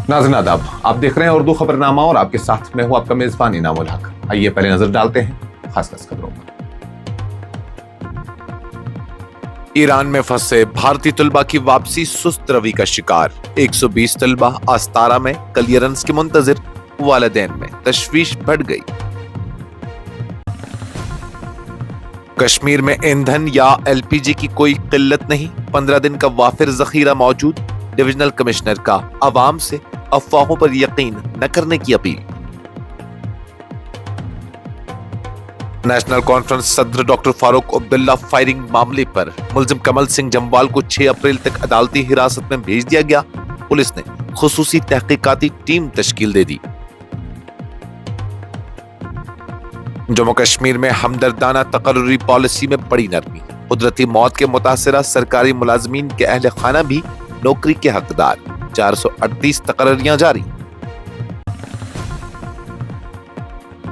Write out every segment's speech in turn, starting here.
नाज़रीन आदाब, आप देख रहे हैं उर्दू खबरनामा और आपके साथ मैं हूं आपका मेजबान इनामुल हक। आइए पहले नजर डालते हैं खास खबरों पर। ईरान में फंसे भारतीय तलबा की वापसी सुस्त रवि का शिकार। 120 तलबा आस्तारा में क्लियरेंस के मुंतजिर, वालिदैन में तशवीश बढ़ गई। कश्मीर में ईंधन या एलपीजी की कोई किल्लत नहीं, 15 दिन का वाफिर जखीरा मौजूद। डिविजनल कमिश्नर का अवाम से अफवाहों पर यकीन न करने की अपील। नेशनल कॉन्फ्रेंस सदर डॉक्टर फारूक अब्दुल्ला फायरिंग मामले पर मुलजिम कमल सिंह जम्वाल को 6 अप्रैल तक अदालती हिरासत में भेज दिया गया। पुलिस ने खुसूसी तहकीकाती टीम तश्कील दे दी। जम्मू कश्मीर में हमदर्दाना तकर्रुरी पॉलिसी में बड़ी नरमी। कुदरती मौत के मुतासिरा सरकारी मुलाजमीन के अहले खाना भी नौकरी के हकदार। 438 तकर्रियां जारी।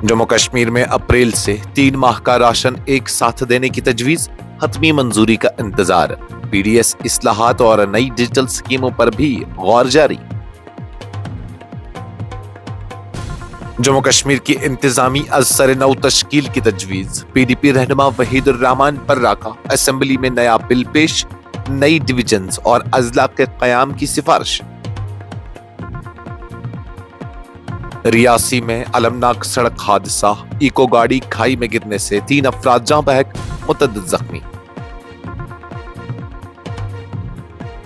जम्मू कश्मीर में अप्रैल से 3 माह का राशन एक साथ देने की तजवीज, हतमी मंजूरी का इंतजार। पीडीएस इस्लाहात और नई डिजिटल स्कीमों पर भी गौर जारी। जम्मू कश्मीर की इंतजामी असर नौ तश्कील की तजवीज। पीडीपी रहनुमा वहीदुर रहमान पर रखा असेंबली में नया बिल पेश, नई डिवीजन्स और अजला के कयाम की सिफारिश। रियासी में अलमनाक सड़क हादसा, इको गाड़ी खाई में गिरने से 3 अफराद जाँ बहक, मुतअद्दिद जख्मी।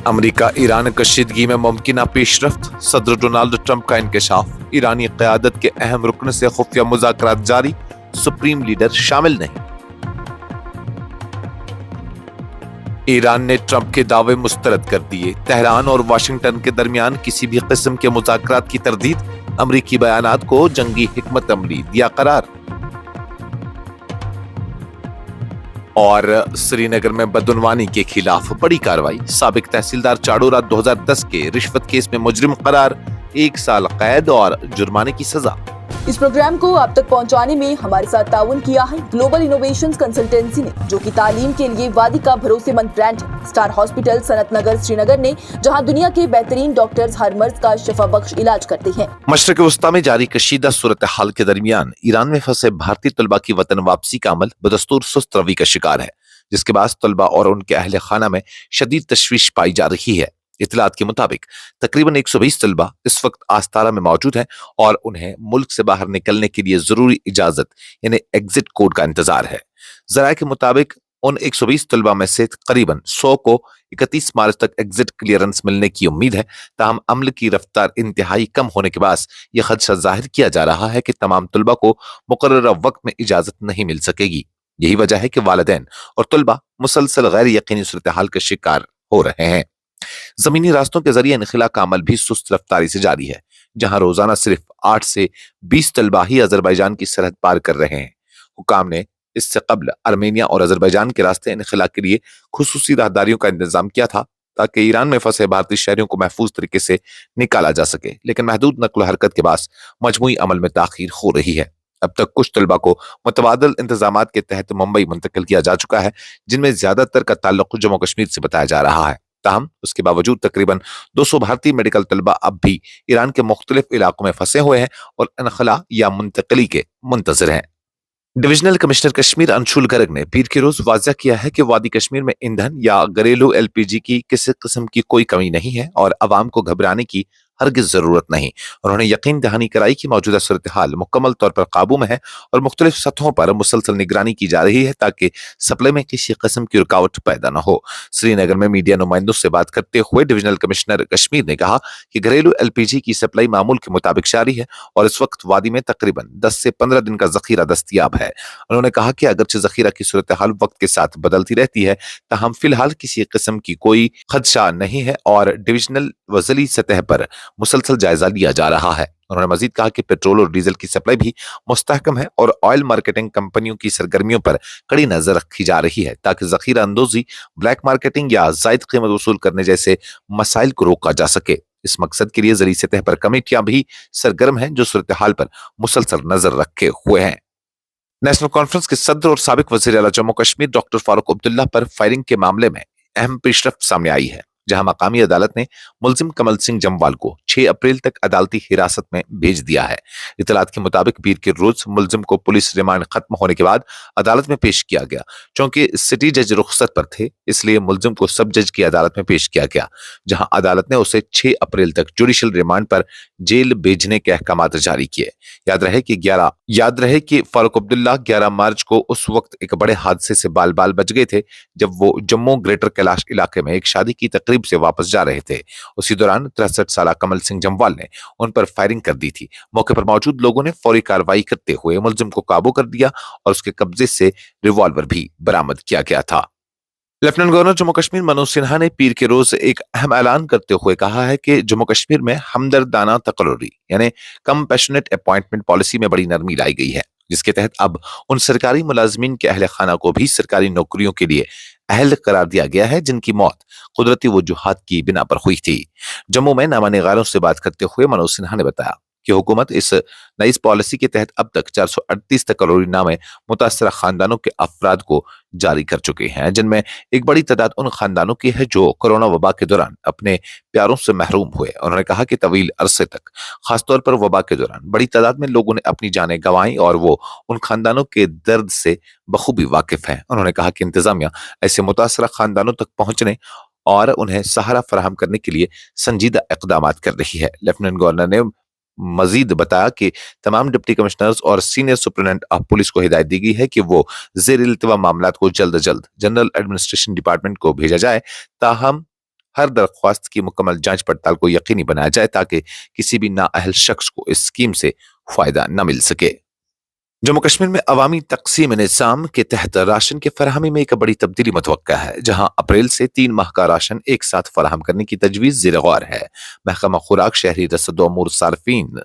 अमेरिका ईरान कशीदगी में मुमकिना पेशरफ्त, सदर डोनाल्ड ट्रंप का इंकशाफ। ईरानी क़यादत के अहम रुकन से खुफिया मुज़ाकरात जारी, सुप्रीम लीडर शामिल नहीं। ईरान ने ट्रंप के दावे मुस्तरद कर दिए। तेहरान और वाशिंगटन के दरमियान किसी भी किस्म के मुज़ाकरात की तरदीद, अमरीकी बयानात को जंगी हिकमत अमली दिया करार। और श्रीनगर में बदउनवानी के खिलाफ बड़ी कार्रवाई। साबिक तहसीलदार चाड़ोरा 2010 के रिश्वत केस में मुजरिम करार, 1 साल कैद और जुर्माने की सजा। इस प्रोग्राम को आप तक पहुंचाने में हमारे साथ ताउन किया है ग्लोबल इनोवेशंस कंसल्टेंसी ने, जो कि तालीम के लिए वादी का भरोसेमंद ब्रांड है। स्टार हॉस्पिटल सनत नगर श्रीनगर ने, जहां दुनिया के बेहतरीन डॉक्टर्स हर मर्ज का शफा बख्श इलाज करते हैं। मशरक़ वस्ता में जारी कशीदा सूरत हाल के दरमियान ईरान में फंसे भारतीय तलबा की वतन वापसी का अमल बदस्तूर सुस्त रवि का शिकार है, जिसके बाद तलबा और उनके अहले खाना में शदीद तशवीश पाई जा रही है। इतलात के मुताबिक तकरीबन 120 तलबा इस वक्त आस्तारा में मौजूद हैं और उन्हें मुल्क से बाहर निकलने के लिए जरूरी इजाजत यानी एग्जिट कोड का इंतजार है। ज़राए के मुताबिक उन 120 तलबा में से करीबन 100 को 31 मार्च तक एग्जिट क्लियरेंस मिलने की उम्मीद है। ताहम अमल की रफ्तार इंतहाई कम होने के बाद यह खदशा जाहिर किया जा रहा है कि तमाम तलबा को मुकर्ररा वक्त में इजाजत नहीं मिल सकेगी। यही वजह है कि वालिदैन और तलबा मुसलसल गैर यकीनी सूरत हाल के शिकार हो रहे हैं। जमीनी रास्तों के जरिए इनखला का अमल भी सुस्त रफ्तारी से जारी है, जहां रोजाना सिर्फ 8 से 20 तलबा ही अजरबैजान की सरहद पार कर रहे हैं। हुकाम ने इससे कबल आर्मेनिया और अजरबैजान के रास्ते इनखला के लिए खुसूसी राहदारियों का इंतजाम किया था, ताकि ईरान में फंसे भारतीय शहरियों को महफूज तरीके से निकाला जा सके। लेकिन महदूद नक्ल हरकत के बाद मजमूई अमल में ताखीर हो रही है। अब तक कुछ तलबा को मुतबादल इंतजामात के तहत मुंबई मुंतकिल किया जा चुका है, जिनमें ज्यादातर का ताल्लुक जम्मू कश्मीर से बताया जा रहा है। ताहम उसके बावजूद तकरीबन 200 भारतीय मेडिकल तलबा अब भी ईरान के मुख्तलिफ इलाकों में फंसे हुए हैं और इनखला या मुंतकली के मुंतजर हैं। डिविजनल कमिश्नर कश्मीर अंशुल गर्ग ने पीर के रोज वाज़ा किया है कि वादी कश्मीर में ईंधन या घरेलू एलपीजी की किसी किस्म की कोई कमी नहीं है और अवाम को घबराने की हरगिज जरूरत नहीं। उन्होंने यकीन दहानी कराई कि मौजूदा सूरत हाल मुकम्मल तौर पर काबू में है और मुख्तलिफ सतहों पर मुसलसल निगरानी की जा रही है, ताकि सप्लाई में किसी किस्म की रुकावट पैदा न हो। श्रीनगर में मीडिया नुमाइंदों से बात करते हुए डिविजनल कमिश्नर कश्मीर ने कहा कि घरेलू एलपीजी की सप्लाई मामूल के मुताबिक जारी है और इस वक्त वादी में तकरीबन 10 से 15 दिन का जखीरा दस्तयाब है। उन्होंने कहा कि अगरचे जखीरा की सूरत हाल वक्त के साथ बदलती रहती है, ताहम फिलहाल किसी किस्म की कोई खदशा नहीं है और डिविजनल व ज़िली सतह पर मुसलसल जायजा लिया जा रहा है। उन्होंने मजीद कहा कि पेट्रोल और डीजल की सप्लाई भी मुस्तहकम है और ऑयल मार्केटिंग कंपनियों की सरगर्मियों पर कड़ी नजर रखी जा रही है, ताकि जखीरा अंदोजी, ब्लैक मार्केटिंग या जायद कीमत वसूल करने जैसे मसाइल को रोका जा सके। इस मकसद के लिए ज़िली सतह पर कमेटियां भी सरगर्म हैं, जो सूरत हाल पर मुसलसल नजर रखे हुए हैं। नेशनल कॉन्फ्रेंस के सदर और साबिक वज़ीर आला जम्मू कश्मीर डॉक्टर फारूक अब्दुल्ला पर फायरिंग के मामले में अहम पेशरफ्त सामने आई है, जहां मकामी अदालत ने मुलजिम कमल सिंह जम्वाल को 6 अप्रैल तक अदालती हिरासत में भेज दिया है। इतलात के मुताबिक पीर के रोज मुलजिम को पुलिस रिमांड खत्म होने के बाद अदालत में पेश किया गया। चूंकि सिटी जज रुखसत पर थे, इसलिए मुलजिम को सब जज की अदालत में पेश किया गया, जहां अदालत ने उसे 6 अप्रैल तक जुडिशियल रिमांड पर जेल भेजने के अहकाम जारी किए। याद रहे कि फारूक अब्दुल्ला 11 मार्च को उस वक्त एक बड़े हादसे से बाल बाल बच गए थे जब वो जम्मू ग्रेटर कैलाश इलाके में एक शादी की तकरीब से वापस जा रहे थे। उसी दौरान 63 साल कमल सिंह जम्वाल ने उन पर फायरिंग कर दी थी। मौके पर मौजूद लोगों ने फौरी कार्रवाई करते हुए मुलजिम को काबू कर दिया और उसके कब्जे से रिवॉल्वर भी बरामद किया गया था। लेफ्टिनेंट गवर्नर जम्मू कश्मीर मनोज सिन्हा ने पीर के रोज एक अहम ऐलान करते हुए कहा है कि जम्मू कश्मीर में हमदर्दाना तकर्री यानी कंपैशनेट अपॉइंटमेंट पॉलिसी में बड़ी नरमी लाई गई है, जिसके तहत अब उन सरकारी मुलाजमीन के अहले खाना को भी सरकारी नौकरियों के लिए अहल करार दिया गया है जिनकी मौत कुदरती वजूहात की बिना पर हुई थी। जम्मू में नामा निगारों से बात करते हुए मनोज सिन्हा ने बताया कि हुकूमत इस नई पॉलिसी के तहत अब तक 438 तकर्री नामे मुतासरा खानदानों के अफराद को जारी कर चुके हैं, जिनमें एक बड़ी तादाद उन खानदानों की है जो कोरोना वबा के दौरान अपने प्यारों से महरूम हुए। उन्होंने कहा कि तवील अरसे तक खासतौर पर वबा के दौरान बड़ी तादाद में लोगों ने अपनी जानें गंवाई और वो उन खानदानों के दर्द से बखूबी वाकिफ हैं। उन्होंने कहा कि इंतजामिया ऐसे मुतासरा खानदानों तक पहुंचने और उन्हें सहारा फराहम करने के लिए संजीदा इकदाम कर रही है। लेफ्टिनेंट गवर्नर ने मजीद बताया कि तमाम डिप्टी कमिश्नर्स और सीनियर सुपरिटेंडेंट ऑफ पुलिस को हिदायत दी गई है कि वो ज़ेर इल्तिवा मामलात को जल्द जल्द जनरल एडमिनिस्ट्रेशन डिपार्टमेंट को भेजा जाए, ताहम हर दरख्वास्त की मुकम्मल जांच पड़ताल को यकीनी बनाया जाए ताकि किसी भी नाअहल शख्स को इस स्कीम से फायदा न मिल सके। जम्मू कश्मीर में अवामी तकसीम निज़ाम के तहत राशन की फराहमी में एक बड़ी तब्दीली मुतवक्का है, जहां अप्रैल से 3 माह का राशन एक साथ फराहम करने की तजवीज़ ज़ेर गौर है। महकमा खुराक शहरी रसद व अमूर सार्फिन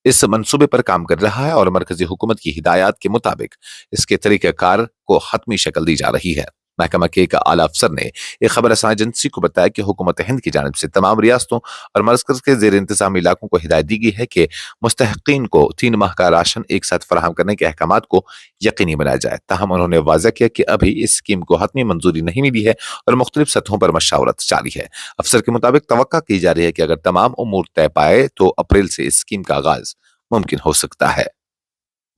इस मंसूबे पर काम कर रहा है और मरकजी हुकूमत की हिदायत के मुताबिक इसके तरीक़ाकार को हतमी शक्ल दी जा रही है। महकमा के एक आला अफसर ने एक खबर रसां एजेंसी को बताया कि हुकूमत हिंद की जानिब से तमाम रियासतों और मरकज़ के ज़ेर इंतज़ाम इलाकों को हिदायत दी गई है कि मुस्तहिक़ीन को 3 माह का राशन एक साथ फराहम करने के अहकामात को यकीनी बनाया जाए। ताहम उन्होंने वाज़ह किया कि अभी इस स्कीम को हतमी मंजूरी नहीं मिली है और मुख्तलिफ सतहों पर मशावरत जारी है। अफसर के मुताबिक तवक्का की जा रही है कि अगर तमाम उमूर तय पाए तो अप्रैल से इस स्कीम का आगाज मुमकिन हो सकता है।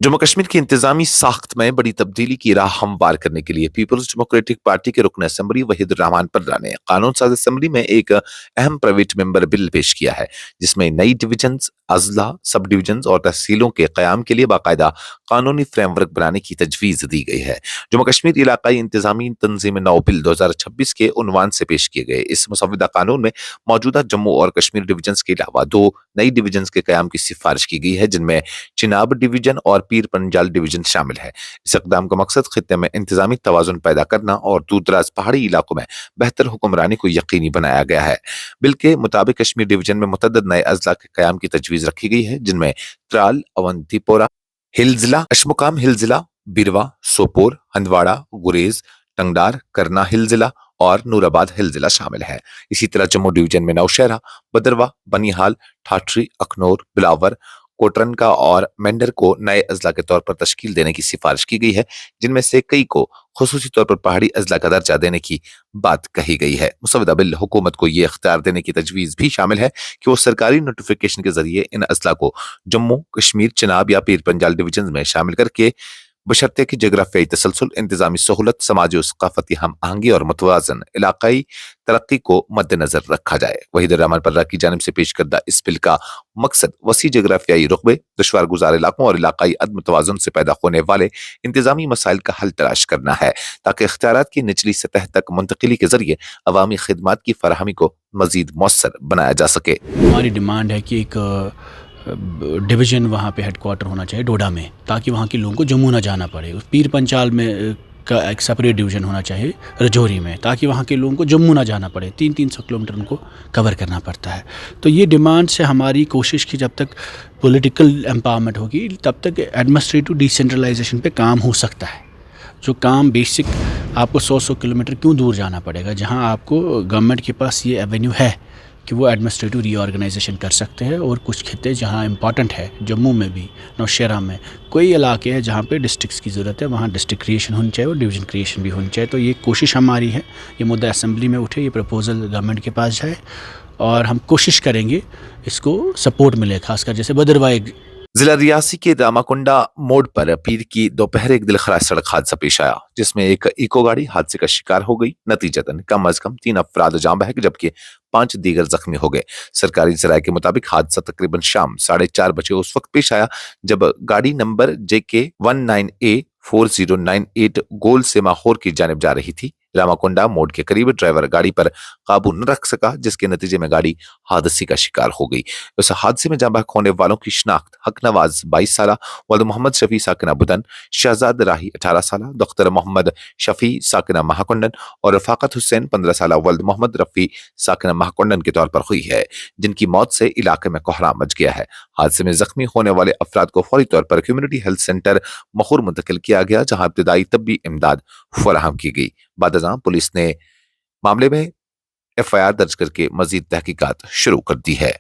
जम्मू कश्मीर की इंतजामी साख्त में बड़ी तब्दीली की राह हमवार करने के लिए पीपल्स डेमोक्रेटिक पार्टी के रुकन असम्बली वहीद रहमान पर्रा ने कानून साज असम्बली में एक अहम प्राइवेट मेंबर बिल पेश किया है, जिसमें नई डिवीजन, अजला, सब डिवीजन और तहसीलों के क़याम के लिए बाकायदा कानूनी फ्रेमवर्क बनाने की तजवीज़ दी गई है। जम्मू कश्मीर इलाकाई इंतजामी तंजीम नौ बिल 2026 के उन्वान से पेश किए गए इस मुसव्वदा कानून में मौजूदा जम्मू और कश्मीर डिवीजन के अलावा 2 नई डिवीजन के क़याम की सिफारिश की गई है, जिनमें चिनाब डिवीजन और पीर पंजाल डिवीजन शामिल है। इस इक़दाम का मकसद खित्ते में इंतजामी तवाज़ुन पैदा करना और दूर दराज पहाड़ी इलाकों में बेहतर हुक्मरानी को यकीनी बनाया गया है। बिल के मुताबिक कश्मीर डिवीजन में मुतअद्दिद नए अजला के क़याम की तजवीज़ रखी गई है, जिनमें त्राल, अवंतीपोरा हिल जिला, अशमुकाम हिल जिला, बिरवा, सोपोर, हंदवाड़ा, गुरेज, टंगडार, करना हिल जिला और नूराबाद हिल जिला शामिल है। इसी तरह जम्मू डिवीजन में नौशहरा, बदरवा, बनिहाल, ठाठरी, अखनौर, बिलावर, कोटरनका और मेंढर को नए अजला के तौर पर तश्कील देने की सिफारिश की गई है, जिनमें से कई को खुसूसी तौर पर पहाड़ी अजला का दर्जा देने की बात कही गई है। मुसव्वदा बिल हुकूमत को ये इख्तियार देने की तजवीज़ भी शामिल है कि वो सरकारी नोटिफिकेशन के जरिए इन अजला को जम्मू, कश्मीर, चिनाब या पीर पंजाल डिवीजन में शामिल करके बशर्ते कि जगराफियाई तसलसल, इंतजामी सहूलत, समाजी और सकाफती हम आहंगी और मुतवाजन इलाकाई तरक्की को मद्देनजर रखा जाए। वहीद रहमान पर्रा की जानिब से पेश करदा इस बिल का मकसद वसी जगराफियाई रुकबे, दुश्वार गुजार इलाकों और इलाकाई अदम तवाजुन से पैदा होने वाले इंतजामी मसाइल का हल तलाश करना है, ताकि इख्तियारात की निचली सतह तक मुंतकिली के जरिए अवामी खिदमात की फराहमी को मजीद मौसर बनाया जा सके। हमारी डिमांड है कि एक डिवीज़न वहाँ पे हेडक्वार्टर होना चाहिए डोडा में, ताकि वहाँ के लोगों को जम्मू ना जाना पड़े। पीर पंचाल में का एक सेपरेट डिवीज़न होना चाहिए रजौरी में, ताकि वहाँ के लोगों को जम्मू ना जाना पड़े। 300 किलोमीटर उनको कवर करना पड़ता है। तो ये डिमांड से हमारी कोशिश की जब तक पॉलिटिकल एम्पावरमेंट होगी तब तक एडमिनिस्ट्रेटिव डिसेंट्रलाइजेशन पे काम हो सकता है। जो काम बेसिक आपको 100 किलोमीटर क्यों दूर जाना पड़ेगा, जहाँ आपको गवर्नमेंट के पास ये एवेन्यू है कि वो एडमिनिस्ट्रेटिव रीऑर्गेनाइजेशन कर सकते हैं। और कुछ खिते जहाँ इंपॉर्टेंट है, जम्मू में भी, नौशहरा में कोई इलाके हैं जहाँ पे डिस्ट्रिक्ट्स की ज़रूरत है, वहाँ डिस्ट्रिक्ट क्रिएशन होनी चाहिए और डिवीज़न क्रिएशन भी होनी चाहिए। तो ये कोशिश हमारी है, ये मुद्दा असेंबली में उठे, ये प्रपोज़ल गवर्नमेंट के पास जाए اور ہم کوشش کریں گے اس کو سپورٹ ملے, خاص کر جیسے بدروائی. ضلع ریاسی کے راماکنڈا موڑ پر پیر کی دوپہر ایک دلخراش سڑک حادثہ پیش آیا جس میں ایک ایکو گاڑی حادثے کا شکار ہو گئی. نتیجتاً کم از کم 3 افراد جاں بحق جبکہ 5 دیگر زخمی ہو گئے. سرکاری ذرائع کے مطابق حادثہ تقریباً شام 4:30 بجے اس وقت پیش آیا جب گاڑی نمبر JK 19A4098 گول سے ماخور کی جانب جا رہی تھی. راماکنڈا موڑ کے قریب ڈرائیور گاڑی پر قابو نہ رکھ سکا جس کے نتیجے میں گاڑی حادثے کا شکار ہو گئی. اس حادثے میں جاں بحق ہونے والوں کی شناخت حق نواز 22 سالہ ولد محمد شفیع ساکنہ بدن, شہزاد راہی 18 سالہ دختر محمد شفیع ساکنہ مہاکنڈن اور رفاقت حسین 15 سالہ ولد محمد رفیع ساکنہ مہاکنڈن کے طور پر ہوئی ہے, جن کی موت سے علاقے میں کوہرام مچ گیا ہے. حادثے میں زخمی ہونے والے افراد کو فوری طور پر کمیونٹی ہیلتھ سینٹر مخور منتقل کیا گیا جہاں ابتدائی طبی امداد فراہم کی گئی. بعد ازاں پولیس نے معاملے میں FIR درج کر کے مزید تحقیقات شروع کر دی ہے.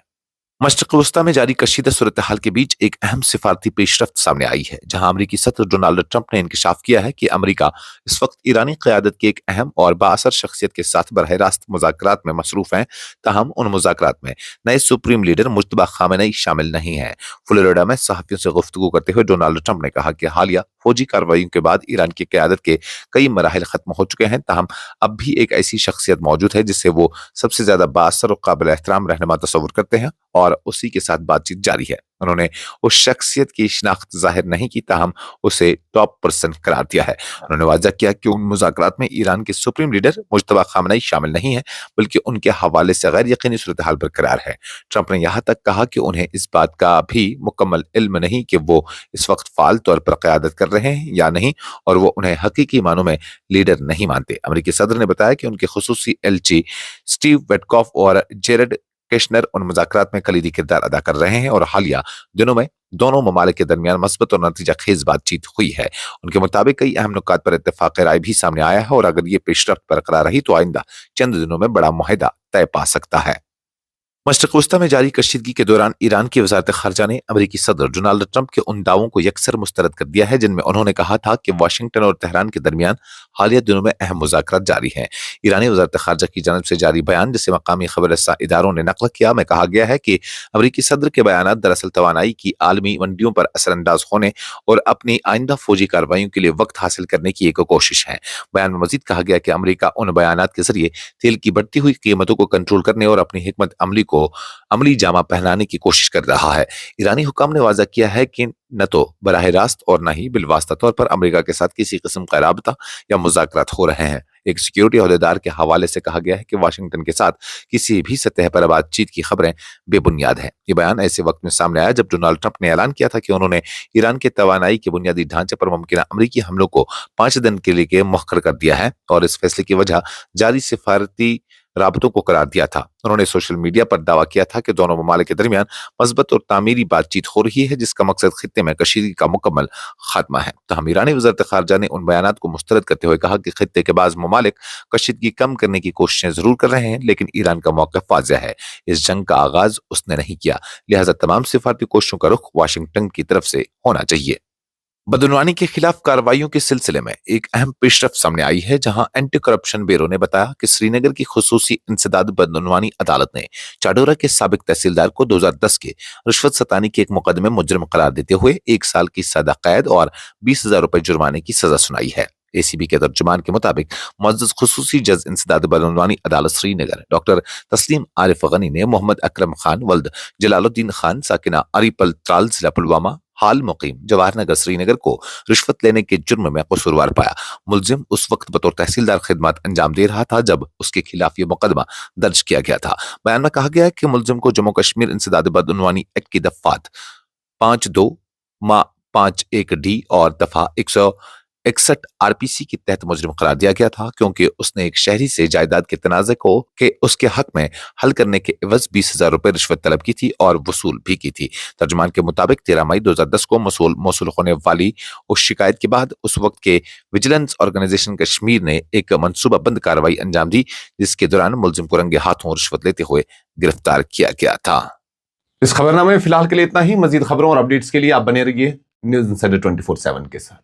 مشرق وسطیٰ میں جاری کشیدہ صورتحال کے بیچ ایک اہم سفارتی پیش رفت سامنے آئی ہے جہاں امریکی صدر ڈونالڈ ٹرمپ نے انکشاف کیا ہے کہ امریکہ اس وقت ایرانی قیادت کی ایک اہم اور بااثر شخصیت کے ساتھ براہ راست مذاکرات میں مصروف ہیں. تاہم ان مذاکرات میں نئے سپریم لیڈر مجتبی خامنئی شامل نہیں ہیں. فلوریڈا میں صحافیوں سے گفتگو کرتے ہوئے ڈونالڈ ٹرمپ نے کہا کہ حالیہ فوجی کارروائیوں کے بعد ایران کی قیادت کے کئی مراحل ختم ہو چکے ہیں, تاہم اب بھی ایک ایسی شخصیت موجود ہے جسے وہ سب سے زیادہ بااثر اور قابل احترام رہنما تصور کرتے ہیں اور اسی کے ساتھ بات چیت جاری ہے. انہوں نے اس شخصیت کی شناخت ظاہر نہیں کی تاہم اسے ٹاپ پرسن قرار دیا ہے. انہوں نے واضح کیا کہ ان مذاکرات میں ایران کے سپریم لیڈر مجتبی خامنئی شامل نہیں ہیں بلکہ ان کے حوالے سے غیر یقینی صورتحال برقرار ہے. ٹرمپ نے یہاں تک کہا کہ انہیں اس بات کا بھی مکمل علم نہیں کہ وہ اس وقت فعال طور پر قیادت کر رہے ہیں یا نہیں اور وہ انہیں حقیقی معنوں میں لیڈر نہیں مانتے. امریکی صدر نے بتایا کہ ان کے خصوصی ایلچی سٹیو ویٹکاف اور جیرڈ کیشنر ان مذاکرات میں کلیدی کردار ادا کر رہے ہیں اور حالیہ دنوں میں دونوں ممالک کے درمیان مثبت اور نتیجہ خیز بات چیت ہوئی ہے. ان کے مطابق کئی اہم نکات پر اتفاق رائے بھی سامنے آیا ہے اور اگر یہ پیش رفت برقرار رہی تو آئندہ چند دنوں میں بڑا معاہدہ طے پا سکتا ہے. مشرق وسطیٰ میں جاری کشیدگی کے دوران ایران کی وزارت خارجہ نے امریکی صدر ڈونالڈ ٹرمپ کے ان دعووں کو یکسر مسترد کر دیا ہے جن میں انہوں نے کہا تھا کہ واشنگٹن اور تہران کے درمیان حالیہ دنوں میں اہم مذاکرات جاری ہیں. ایرانی وزارت خارجہ کی جانب سے جاری بیان جسے مقامی خبر رساں اداروں نے نقل کیا میں کہا گیا ہے کہ امریکی صدر کے بیانات دراصل توانائی کی عالمی منڈیوں پر اثر انداز ہونے اور اپنی آئندہ فوجی کارروائیوں کے لیے وقت حاصل کرنے کی ایک کوشش ہے. بیان میں مزید کہا گیا کہ امریکہ ان بیانات کے ذریعے تیل کی بڑھتی ہوئی قیمتوں کو کنٹرول کرنے اور اپنی حکمت عملی کو عملی جامہ پہنانے کی کوشش کر رہا ہے. ایرانی حکام نے واضح کیا ہے کہ نہ تو براہ راست اور نہ ہی بالواسطہ طور پر امریکہ کے ساتھ کسی قسم کا رابطہ یا مذاکرات ہو رہے ہیں. ایک سیکیورٹی عہدیدار کے حوالے سے کہا گیا ہے کہ واشنگٹن کے ساتھ کسی بھی سطح پر بات چیت کی خبریں بے بنیاد ہیں. یہ بیان ایسے وقت میں سامنے آیا جب ڈونالڈ ٹرمپ نے اعلان کیا تھا کہ انہوں نے ایران کے توانائی کے بنیادی ڈھانچے پر ممکنہ امریکی حملوں کو 5 دن کے لیے مؤخر کر دیا ہے اور اس فیصلے کی وجہ جاری سفارتی رابطوں کو قرار دیا تھا. انہوں نے سوشل میڈیا پر دعویٰ کیا تھا کہ دونوں ممالک کے درمیان مثبت اور تعمیری بات چیت ہو رہی ہے جس کا مقصد خطے میں کشیدگی کا مکمل خاتمہ ہے. تاہم ایرانی وزارت خارجہ نے ان بیانات کو مسترد کرتے ہوئے کہا کہ خطے کے بعض ممالک کشیدگی کم کرنے کی کوششیں ضرور کر رہے ہیں لیکن ایران کا موقف واضح ہے. اس جنگ کا آغاز اس نے نہیں کیا, لہٰذا تمام سفارتی کوششوں کا رخ واشنگٹن کی طرف سے ہونا چاہیے. بدعنوانی کے خلاف کارروائیوں کے سلسلے میں ایک اہم پیش رفت سامنے آئی ہے جہاں اینٹی کرپشن بیورو نے بتایا کہ سری نگر کی خصوصی انسداد بدعنوانی عدالت نے چاڈورہ کے سابق تحصیلدار کو 2010 کے رشوت ستانی کے ایک مقدمے مجرم قرار دیتے ہوئے 1 سال کی سادہ قید اور 20,000 روپے جرمانے کی سزا سنائی ہے. ACB کے ترجمان کے مطابق معزز خصوصی جج انسداد بدعنوانی عدالت سری نگر ڈاکٹر تسلیم عارف غنی نے محمد اکرم خان ولد جلال الدین خان ساکنہ اریپل ترال ضلع پلوامہ حال مقیم جواہر نگر سری نگر کو رشوت لینے کے جرم میں قصوروار پایا. ملزم اس وقت بطور تحصیلدار خدمات انجام دے رہا تھا جب اس کے خلاف یہ مقدمہ درج کیا گیا تھا. بیان میں کہا گیا ہے کہ ملزم کو جموں کشمیر انسداد بدعنوانی ایکٹ کی دفعات 5(2)(51)(d) اور دفعہ 161 RPC کے تحت مجرم قرار دیا گیا تھا کیونکہ اس نے ایک شہری سے جائیداد کے تنازع کو کہ اس کے حق میں حل کرنے کے عوض 20,000 روپے رشوت طلب کی تھی اور وصول بھی کی تھی. ترجمان کے مطابق 13 مئی 2010 کو موصول ہونے والی اس شکایت کے بعد اس وقت کے ویجیلنس آرگنائزیشن کشمیر نے ایک منصوبہ بند کارروائی انجام دی جس کے دوران ملزم کو رنگے ہاتھوں رشوت لیتے ہوئے گرفتار کیا گیا تھا. اس خبرنامے میں فی الحال کے لیے اتنا ہی. مزید خبروں اور اپڈیٹس کے لیے آپ بنے رہیے نیوز انسائڈر 24/7 کے ساتھ.